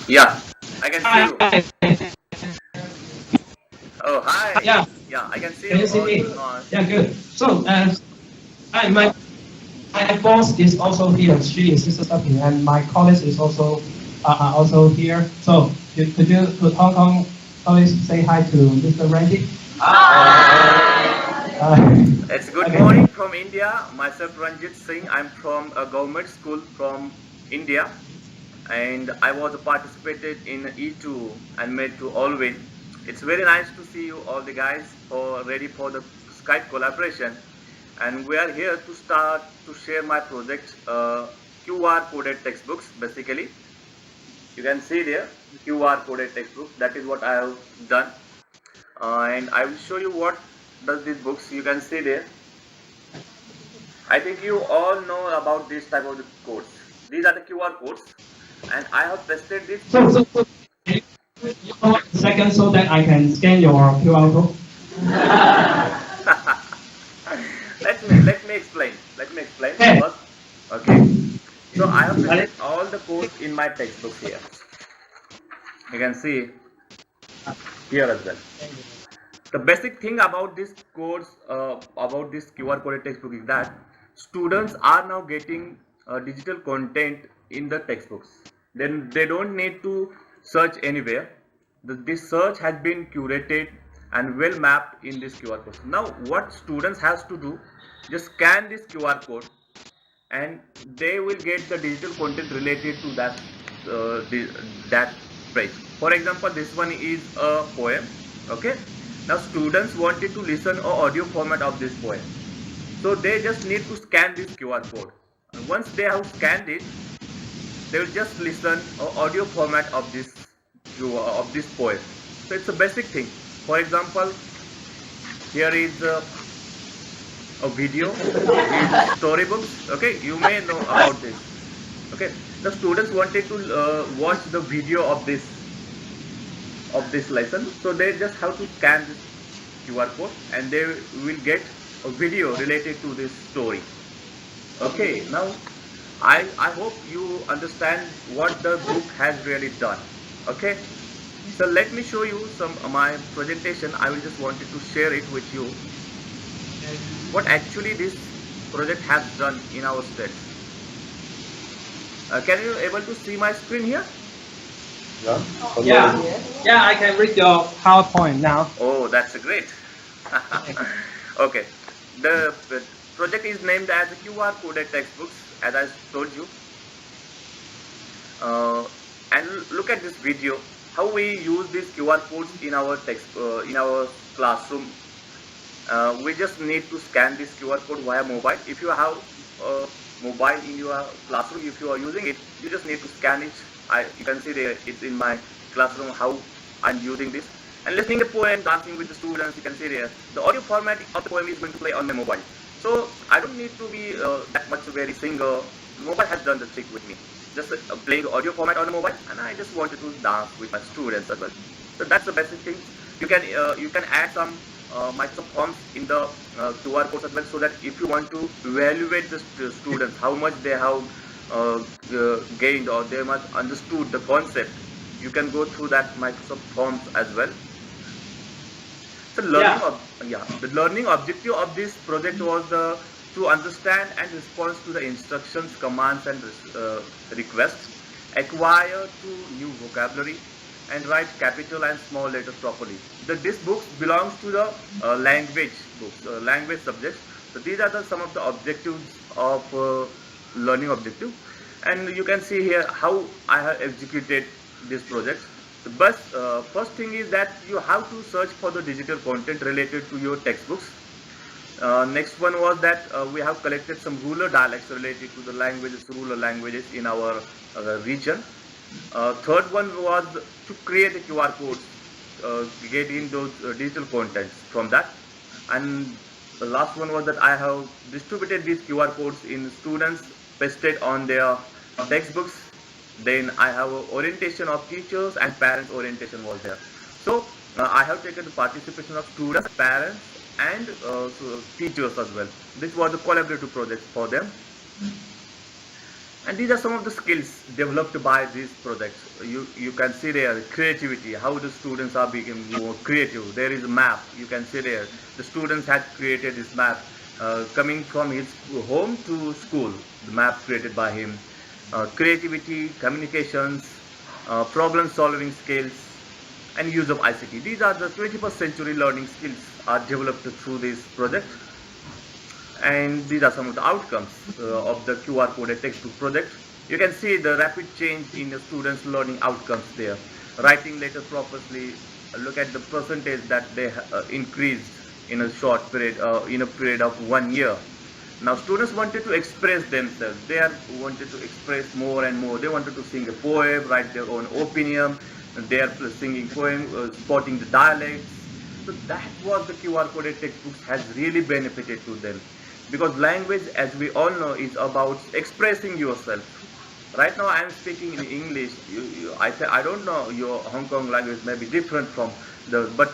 Yeah, I can see you. Hi. Oh, hi. Yeah. Yeah, I can see Can you you see on. me? Yeah, good. So, hi, my boss is also here. She is Sister Stephanie, and my colleagues is also here. So, could Hong Kong colleagues say hi to Mr. Randy? It's good Okay. morning from India. Myself Ranjitsinh. I'm from a government school from India, and I was participated in E2 and made to all win. It's very nice to see you all the guys for ready for the Skype collaboration, and we are here to start to share my project, QR coded textbooks. Basically, you can see there QR coded textbooks. That is what I have done, and I will show you what does these books. You can see there. I think you all know about this type of the codes. These are the QR codes, and I have pasted these codes. So can you hold a second so that I can scan your QR code? let me explain. Let me explain Okay. first. Okay. So I have Ready? pasted all the codes in my textbooks here. You can see here as well. The basic thing about this course, about this QR coded textbook is that students are now getting digital content in the textbooks. Then they don't need to search anywhere. This search has been curated and well mapped in this QR code. Now what students has to do, just scan this QR code and they will get the digital content related to that page. For example, this one is a poem. Okay, now students wanted to listen or audio format of this poem, so they just need to scan this QR code, and once they have scanned it, they will just listen or audio format of this poem. So it's a basic thing. For example, here is a video with storybooks. Okay, you may know about this. Okay, the students wanted to watch the video of this lesson, so they just have to scan this QR code and they will get a video related to this story. Okay, now I hope you understand what the book has really done. Okay, so let me show you some my presentation. I will just wanted to share it with you what actually this project has done in our state. Can you able to see my screen here? Yeah. Yeah. Yeah, I can read your PowerPoint now. Oh, that's great. Okay, the project is named as QR coded textbooks, as I told you. Uh, and look at this video. How we use these QR codes in our in our classroom. We just need to scan this QR code via mobile. If you have a mobile in your classroom, if you are using it, you just need to scan it. You can see there it's in my classroom how I'm using this. And listening to poem, dancing with the students, you can see there the audio format of the poem is going to play on my mobile. So I don't need to be that much very singer. Mobile has done the trick with me. Just playing audio format on the mobile, and I just wanted to dance with my students as well. So that's the basic thing. You can add some Microsoft Forms in the QR codes as well, so that if you want to evaluate the students, how much they have gained or they must understood the concept, you can go through that Microsoft Forms as well. So Yeah. the learning objective of this project was to understand and respond to the instructions, commands, and requests, acquire two new vocabulary, and write capital and small letters properly. This book belongs to the language books, language subjects. So these are some of the objectives of learning objective, and you can see here how I have executed this project. The first thing is that you have to search for the digital content related to your textbooks. Next one was that we have collected some rural dialects related to the rural languages in our region. Third one was to create a QR codes, getting those digital contents from that. And the last one was that I have distributed these QR codes in students, pasted on their textbooks. Then I have a orientation of teachers and parents orientation was there. So I have taken the participation of students, parents, and teachers as well. This was a collaborative project for them. And these are some of the skills developed by these projects. You can see there creativity, how the students are becoming more creative. There is a map, you can see there. The students had created this map coming from his home to school, the map created by him. Creativity, communications, problem solving skills, and use of ICT. These are the 21st century learning skills are developed through this project. And these are some of the outcomes of the QR coded textbook project. You can see the rapid change in the students' learning outcomes there. Writing letters properly, look at the percentage that they increased in a short period, in a period of 1 year. Now students wanted to express themselves. They wanted to express more and more. They wanted to sing a poem, write their own opinion. They are singing poem, spotting the dialects. So that was the QR coded textbooks has really benefited to them. Because language, as we all know, is about expressing yourself. Right now I am speaking in English. I don't know, your Hong Kong language may be different from the, but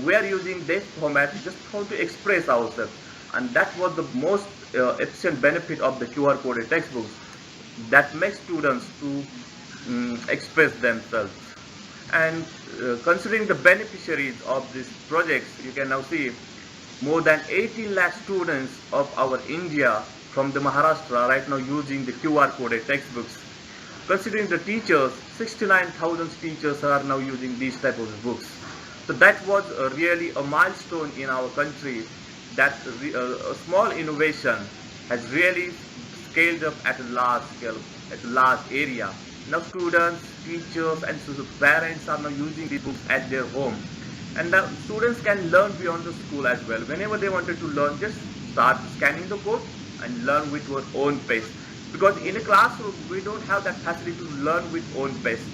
we are using this format just how to express ourselves. And that was the most efficient benefit of the QR coded textbooks, that makes students to express themselves. And considering the beneficiaries of these projects, you can now see more than 18 lakh students of our India from the Maharashtra right now using the QR coded textbooks. Considering the teachers, 69,000 teachers are now using these type of books. So that was really a milestone in our country, that a small innovation has really scaled up at a large scale, at a large area. Now students, teachers and parents are now using these books at their home. And the students can learn beyond the school as well. Whenever they wanted to learn, just start scanning the code and learn with your own pace. Because in a classroom, we don't have that facility to learn with own pace.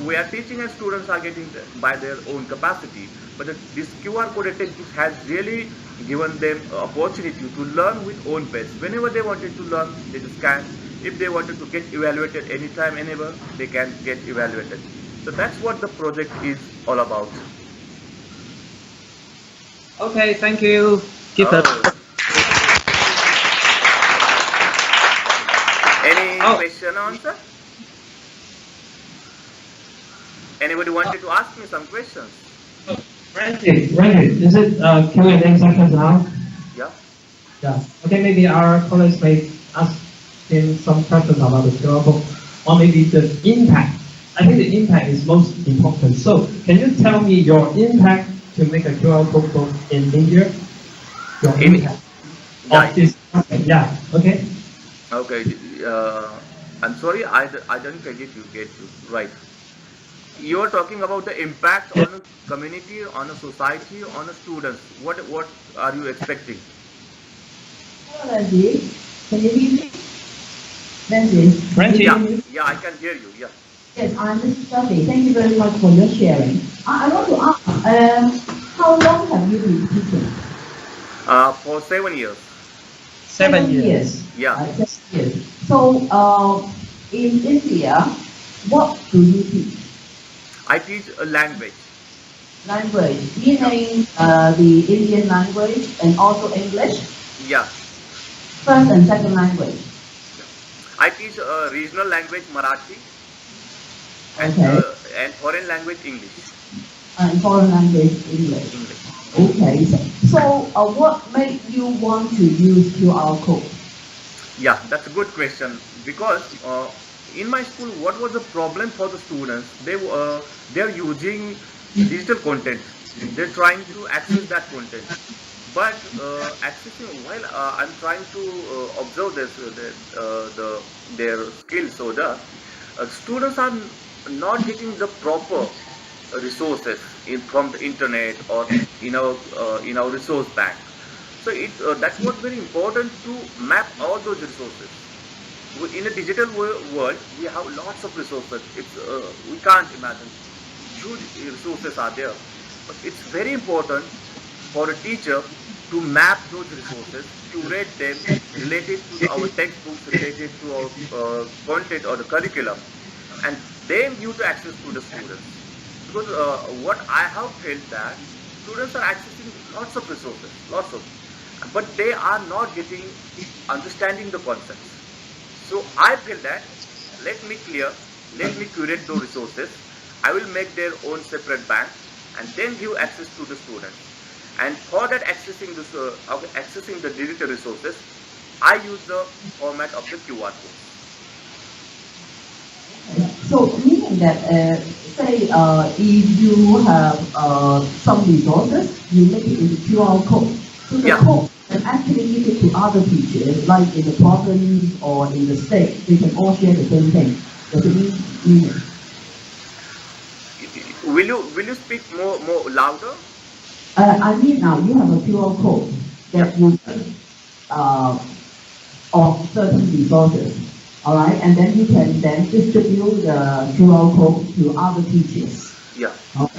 We are teaching and students are getting by their own capacity. But this QR coded textbook has really given them opportunity to learn with own pace. Whenever they wanted to learn, they just scan. If they wanted to get evaluated anytime, anywhere, they can get evaluated. So that's what the project is all about. Okay, thank you. Keep it. Any question or answer? Anybody wanted to ask me some questions? Ranjit, is it Q&A session now? Yeah. Yeah. Okay, maybe our colleagues may ask him some questions about the QR code, or maybe the impact. I think the impact is most important. So, can you tell me your impact to make a QR code book in India? Your impact of this. Yeah. Okay. Okay. I'm sorry, I didn't get you. Right. You are talking about the impact on a community, on a society, on a students. What are you expecting? Hello, Ranjit. Can you hear me? Ranjit. Yeah, I can hear you. Yeah. Yes, I'm Mrs. Jockey. Thank you very much for your sharing. I want to ask, how long have you been teaching? For 7 years. 7 years. Yeah. 7 years. So, in India, what do you teach? I teach a language. Language, meaning the Indian language and also English? Yeah. First and second language. I teach regional language Marathi and, and foreign language English. And foreign language English. Okay. So, what made you want to use QR code? Yeah, that's a good question, because in my school, what was the problem for the students? They're using digital content. They're trying to access that content, but accessing while I'm trying to observe this their skills. So the students are not getting the proper resources from the internet or in our resource bank. So that was very important to map all those resources. In a digital world, we have lots of resources. We can't imagine. Huge resources are there. But it's very important for a teacher to map those resources, curate them, related to our textbooks, related to our content or the curriculum, and then give the access to the students. Because what I have felt that students are accessing lots of resources, but they are not getting understanding the concepts. So I feel that let me curate those resources. I will make their own separate bank and then give access to the students. And for that accessing the digital resources, I use the format of the QR code. So meaning that, say, if you have some resources, you make it into QR code. So the code can actually give it to other teachers, like in the province or in the state. They can all share the same thing. Does it mean it? Will you speak more louder? I mean now you have a QR code that you of certain resources. All right, and then you can then distribute the QR code to other teachers. Yeah.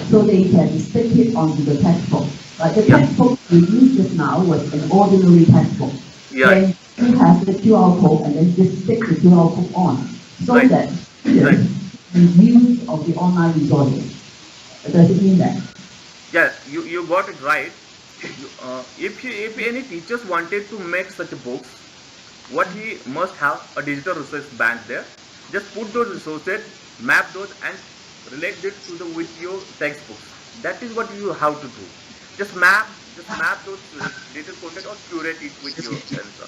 So they can stick it onto the textbook. Like the textbook we used just now was an ordinary textbook. Yeah. Then you have the QR code and then just stick the QR code on, so that students can use of the online resources. Does it mean that? Yeah, you got it right. If any teachers wanted to make such books, what he must have a digital resource bank there. Just put those resources, map those, and relate it with your textbooks. That is what you have to do. Just map those digital content or curate it with your sensor.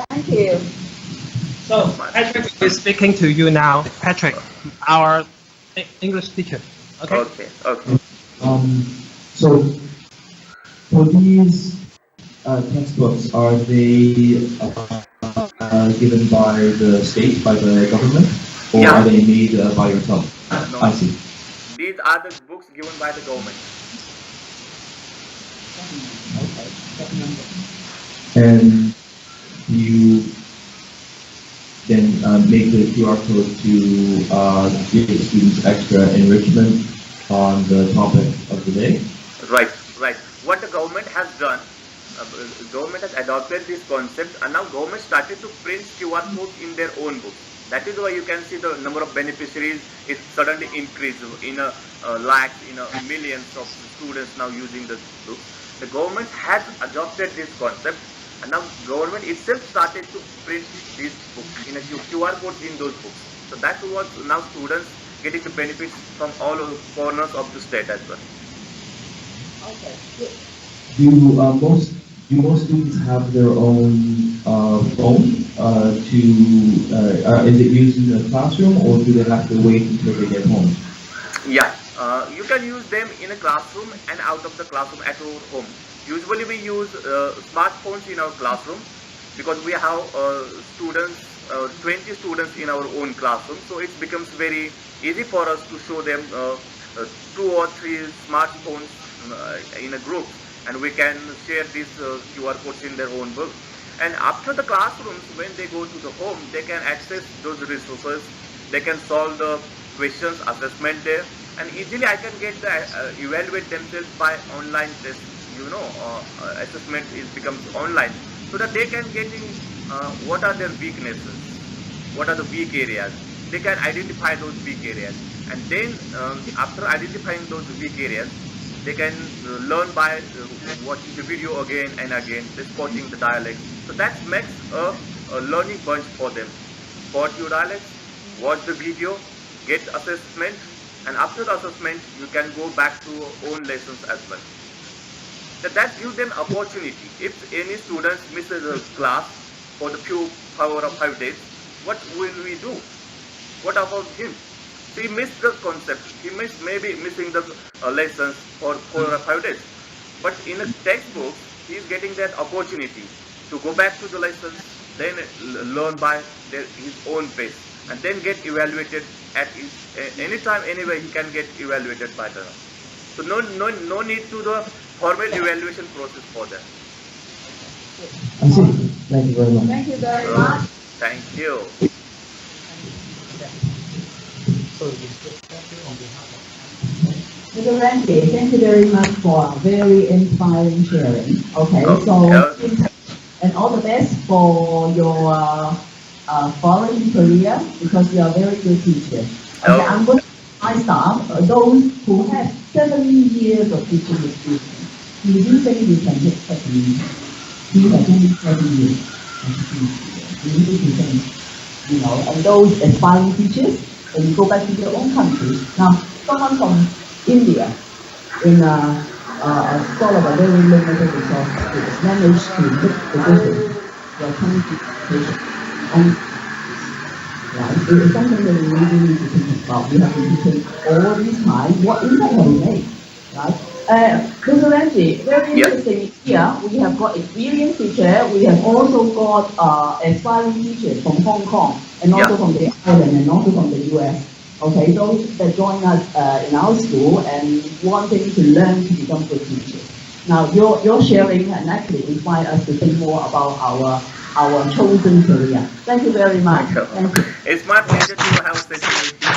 Thank you. So Patrick is speaking to you now. Patrick, our English teacher. Okay. Okay. So for these textbooks, are they given by the state, by the government, or are they made by yourself? No. I see. These are the books given by the government. And you then make the QR code to give students extra enrichment on the topic of the day? Right. What the government has done, government has adopted this concept, and now government started to print QR codes in their own books. That is why you can see the number of beneficiaries is suddenly increased in lakhs, millions of students now using the books. The government has adopted this concept, and now government itself started to print these books in a QR codes in those books. So that's what now students getting the benefits from all corners of the state as well. Okay. Do most students have their own phone is it used in the classroom, or do they have to wait until they get home? Yeah, you can use them in a classroom and out of the classroom at your home. Usually we use smartphones in our classroom because we have 20 students in our own classroom, so it becomes very easy for us to show them 2 or 3 smartphones in a group, and we can share these QR codes in their own book. And after the classrooms, when they go to the home, they can access those resources, they can solve the questions, assessment there, and easily I can get the evaluate themselves by online test, assessment becomes online, so that they can get in what are their weaknesses, what are the weak areas. They can identify those weak areas, and then after identifying those weak areas, they can learn by watching the video again and again, spotting the dialects. So that makes a learning bunch for them. Spot your dialects, watch the video, get assessment, and after the assessment, you can go back to your own lessons as well. So that gives them opportunity. If any students misses a class for the 4 or 5 days, what will we do? What about him? He missed the concept. He maybe missing the lessons for 4 or 5 days. But in a textbook, he is getting that opportunity to go back to the lessons, then learn by his own pace, and then get evaluated at any time, anywhere he can get evaluated by the. So no need to the formal evaluation process for that. I see. Thank you very much. Thank you very much. Thank you. Mr. Randy, thank you very much for a very inspiring sharing. Okay, and all the best for your foreign career, because you are a very good teacher. Okay, I'm going to my staff, those who have 7 years of teaching experience. Do you think you can take 7 years? He has only 7 years as a teacher. We need to think, you know, and those aspiring teachers, when you go back to their own country. Now, someone from India, in sort of a very limited resource, managed to make the difference. They are coming to education. And right, it is something that we really need to think about. We have to think all this time, what impact have we made, right? Mr. Ranjit, very interesting here. We have got experienced teacher. We have also got aspiring teachers from Hong Kong and also from the island and also from the US. Okay, those that join us in our school and wanting to learn to become good teachers. Now, your sharing and actually inspire us to think more about our chosen career. Thank you very much. Thank you. It's my pleasure to have a session with you.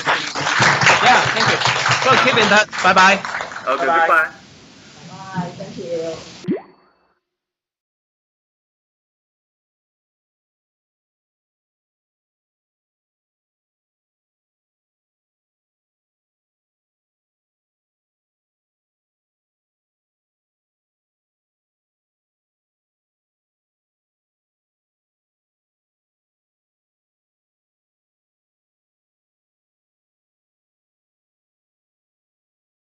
Yeah, thank you. So keep in touch. Bye bye. Okay, Bye-bye. goodbye.